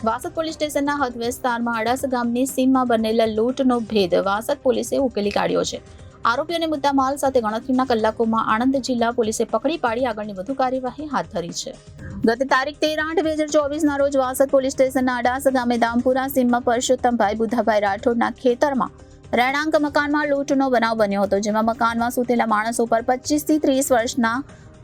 Vasad police સ્ટેશનના હદ વિસ્તારમાં અડાસા ગામની સીમમાં બનેલા લૂંટનો ભેદ વાસદ પોલીસે ઉકેલી કાઢ્યો છે. આરોપીઓને મુદ્દામાલ સાથે ગણતરીના કલાકોમાં આણંદ જિલ્લા પોલીસે પકડી પાડી આગળની વધુ કાર્યવાહી હાથ ધરી છે. ગત તારીખ 13/8/2024ના રોજ વાસદ પોલીસ સ્ટેશનના અડાસા ગામે દામપુરા સીમમાં પરસોત્તમભાઈ બુધાભાઈ રાઠોડના ખેતરમાં રહેણાંક મકાનમાં લૂંટનો બનાવ બન્યો હતો, જેમાં મકાનમાં સૂતેલા માણસો પર 25 થી 30 વર્ષના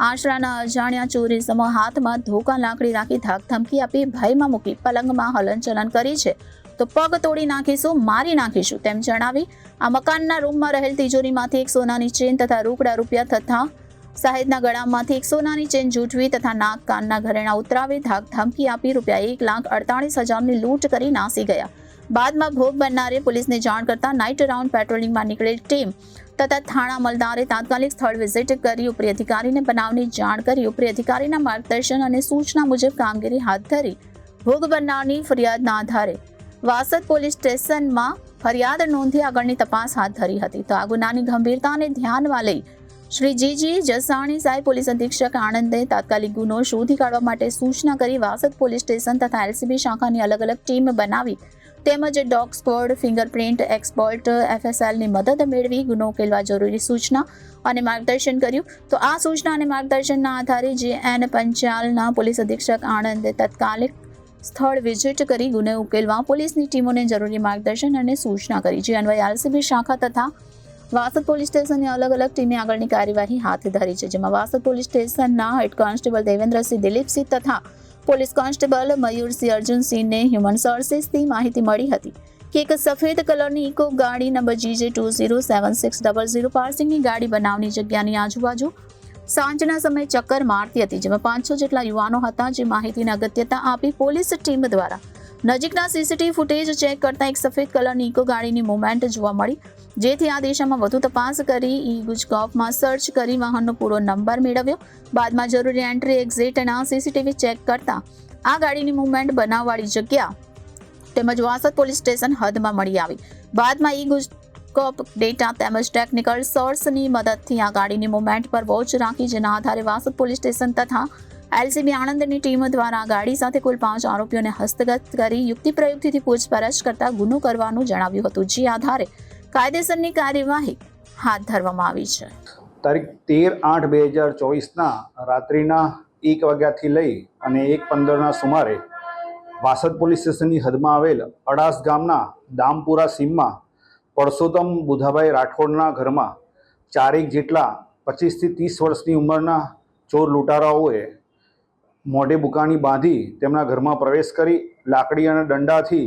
આશરાના અજાણ્યા ચોરી સમો હાથમાં ધોકા લાકડી રાખી ધાક ધમકી આપી ભયમાં મૂકી પલંગમાં હલનચલન કરી છે, તો પગ તોડી નાખીશું, મારી નાખીશું તેમ જણાવી આ મકાનના રૂમમાં રહેલ તિજોરીમાંથી એક સોનાની ચેન તથા રોકડા રૂપિયા તથા સાહેબના ગળામાંથી એક સોનાની ચેન જૂટવી તથા નાક કાનના ઘરેણા ઉતરાવી ધાક ધમકી આપી રૂપિયા 1,48,000ની લૂંટ કરી નાસી ગયા. બાદમાં ભોગ બનનારે પોલીસને જાણ કરતા નાઇટ રાઉન્ડ પેટ્રોલિંગમાં નીકળેલ ટીમ તથા થાણા અમલદારે તાત્કાલિક સ્થળ વિઝિટ કરી ઉપરી અધિકારીને બનાવની જાણ કરી ઉપરી અધિકારીના માર્ગદર્શન અને સૂચના મુજબ કામગીરી હાથ ધરી ભોગ બનનારની ફરિયાદના આધારે વાસદ પોલીસ સ્ટેશનમાં ફરિયાદ નોંધી આગળની તપાસ હાથ ધરી હતી. તો આ ગુનાની ગંભીરતાને ધ્યાનમાં લઈ શ્રી જીજી જસાણી સાહેબ પોલીસ અધિક્ષક આણંદે તાત્કાલિક ગુનો શોધી કાઢવા માટે સૂચના કરી વાસદ પોલીસ સ્ટેશન તથા એલસીબી શાખાની અલગ અલગ ટીમ બનાવી તેમજ ડોગ સ્ક્વોડ, ફિંગરપ્રિન્ટ એક્સપર્ટ, એફએસએલની મદદ મેળવી ગુનો ઉકેલવા જરૂરી સૂચના અને માર્ગદર્શન કર્યું. તો આ સૂચના અને માર્ગદર્શનના આધારે JN પંચાલના પોલીસ અધિક્ષક આણંદે તાત્કાલિક સ્થળ વિઝિટ કરી ગુનો ઉકેલવા પોલીસની ટીમોને જરૂરી માર્ગદર્શન અને સૂચના કરી, જે અન્વયે એલસીબી શાખા તથા વાસદ પોલીસ સ્ટેશનની અલગ અલગ ટીમે આગળની કાર્યવાહી હાથ ધરી છે, જેમાં વાસદ પોલીસ સ્ટેશનના હેડ કોન્સ્ટેબલ દેવેન્દ્રસિંહ દિલીપસિંહ તથા પોલીસ કોન્સ્ટેબલ મયુરસિંહ અર્જુનસિંહને હ્યુમન સોર્સિસથી માહિતી મળી હતી કે એક સફેદ કલરની ઇકો ગાડી નંબર GJ207600 પાર્સિંગની ગાડી બનાવની જગ્યાની આજુબાજુ સાંજના સમયે ચક્કર મારતી હતી, જેમાં 500 જેટલા યુવાનો હતા, જે માહિતીને અગત્યતા આપી પોલીસ ટીમ દ્વારા નજીકના સીસીટીવી ફૂટેજ ચેક કરતા એક સફેદ કલરની ઇકો ગાડીની મૂવમેન્ટ જોવા મળી, જેથી આ દિશામાં વધુ તપાસ કરી ઈ-ગુજકોપમાં સર્ચ કરી વાહનનો પૂરો નંબર મેળવ્યો. બાદમાં જરૂરી એન્ટ્રી એક્ઝિટના સીસીટીવી ચેક કરતા આ ગાડીની મૂવમેન્ટ બનાવવાળી જગ્યા તેમજ વાસદ પોલીસ સ્ટેશન હદમાં મળી આવી. બાદમાં ઈ-ગુજકોપ ડેટા તેમજ ટેકનિકલ સોર્સની મદદથી આ ગાડીની મૂવમેન્ટ પર વોચ રાખી, જેના આધારે વાસદ પોલીસ સ્ટેશન તથા એલસીબી આણંદની ટીમ દ્વારા ગાડી સાથે કુલ 5 આરોપીઓને હસ્તગત કરી યુક્તિ પ્રયુક્તિથી પૂછપરછ કરતા ગુનો કરવાનું જણાવ્યું હતું, જે આધારે કાયદેસરની કાર્યવાહી હાથ ધરવામાં આવી છે. તારીખ 13/8/2024ના રાત્રિના 1 વાગ્યાથી લઈ અને 1:15ના સુમારે વાસદ પોલીસ સ્ટેશનની હદમાં આવેલ અડાસ ગામના દામપુરા સીમમાં પરસોત્તમ બુધાભાઈ રાઠોડના ઘરમાં 4 જેટલા 25 થી 30 વર્ષની ઉંમરના ચોર લૂંટારાઓએ મોઢે બુકાની બાંધી તેમના ઘરમાં પ્રવેશ કરી લાકડી અને દંડાથી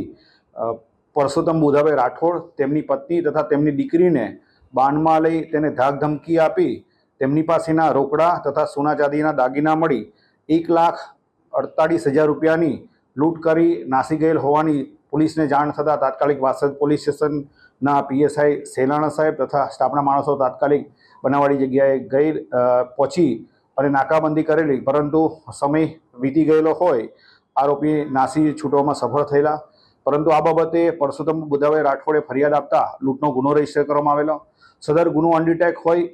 પરસોત્તમ બુધાભાઈ રાઠોડ, તેમની પત્ની તથા તેમની દીકરીને બાનમાં લઈ તેને ધાક ધમકી આપી તેમની પાસેના રોકડા તથા સોના ચાંદીના દાગીના મળી 1,48,000 રૂપિયાની લૂંટ કરી નાસી ગયેલ હોવાની પોલીસને જાણ થતાં તાત્કાલિક વાસદ પોલીસ સ્ટેશનના PSI સેલાણા સાહેબ તથા સ્ટાફના માણસો તાત્કાલિક બનાવવાળી જગ્યાએ પહોંચી અને નાકાબંધી કરેલી, પરંતુ સમય વીતી ગયેલો હોય આરોપી નાસી છૂટવામાં સફળ થયેલા. પરંતુ આ બાબતે પરસોત્તમ બુધાભાઈ રાઠોડે ફરિયાદ આપતા લૂંટનો ગુનો રજીસ્ટર કરવામાં આવેલો. સદર ગુનો અનડિટેક હોય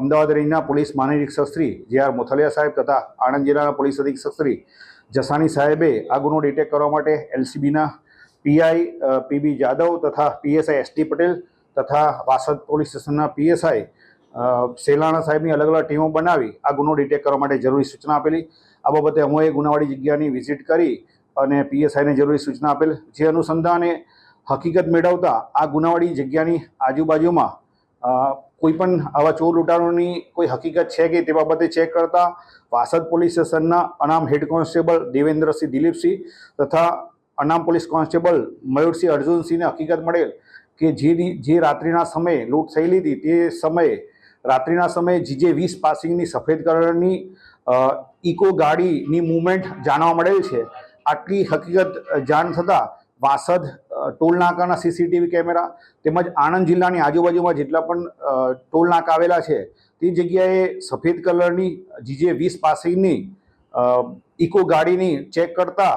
અમદાવાદ રેન્જના પોલીસ મહાનિરીક્ષક શ્રી JR મોથલિયા સાહેબ તથા આણંદ જિલ્લાના પોલીસ અધિક્ષક શ્રી જસાણી સાહેબે આ ગુનો ડિટેક્ટ કરવા માટે એલસીબીના PI PB જાદવ તથા PSI ST પટેલ તથા વાસદ પોલીસ સ્ટેશનના PSI સેલાણા સાહેબની અલગ અલગ ટીમો બનાવી આ ગુનો ડિટેક્ટ કરવા માટે જરૂરી સૂચના આપેલી. આ બાબતે અમોએ ગુનાવાળી જગ્યાની વિઝિટ કરી અને PSIને જરૂરી સૂચના આપેલ, જે અનુસંધાને હકીકત મેળવતા આ ગુનાવાળી જગ્યાની આજુબાજુમાં કોઈ પણ આવા ચોર લૂંટારોની કોઈ હકીકત છે કે તે બાબતે ચેક કરતા વાસદ પોલીસ સ્ટેશનના અનામ હેડ કોન્સ્ટેબલ દેવેન્દ્રસિંહ દિલીપસિંહ તથા અનામ પોલીસ કોન્સ્ટેબલ મયુરસિંહ અર્જુનસિંહને હકીકત મળેલ કે જે રાત્રિના સમયે લૂંટ થયેલી હતી તે સમયે રાત્રિના સમયે GJ20 પાસિંગની સફેદ કલરની ઇકો ગાડીની મૂવમેન્ટ જાણવા મળેલ છે. આટલી હકીકત જાણ થતાં વાસદ ટોલ નાકાના સીસીટીવી કેમેરા તેમજ આણંદ જિલ્લાની આજુબાજુમાં જેટલા પણ ટોલ નાકા આવેલા છે તે જગ્યાએ સફેદ કલરની GJ20 પાસિંગની ઇકો ગાડીની ચેક કરતા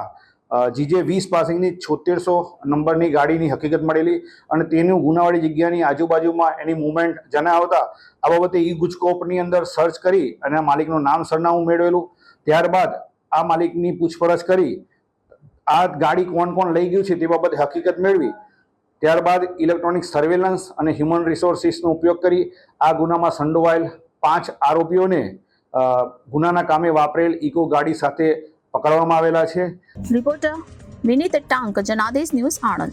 GJ20 પાસિંગની 7600 નંબરની ગાડીની હકીકત મળેલી અને તેનું ગુનાવાળી જગ્યાની આજુબાજુમાં એની મૂવમેન્ટ જણાવતા આ બાબતે ઈ-ગુજકોપની અંદર સર્ચ કરી અને માલિકનું નામ સરનામું મેળવેલું. ત્યારબાદ આ માલિકની પૂછપરછ કરી આ ગાડી કોણ કોણ લઈ ગયું છે તે બાબતે હકીકત મેળવી ત્યારબાદ ઇલેક્ટ્રોનિક સર્વેલન્સ અને હ્યુમન રિસોર્સિસનો ઉપયોગ કરી આ ગુનામાં સંડોવાયેલ 5 આરોપીઓને ગુનાના કામે વાપરેલ ઇકો ગાડી સાથે પકડવામાં આવેલા છે. રિપોર્ટર વિનીત ટાંક, જનાદેશ ન્યૂઝ, આણંદ.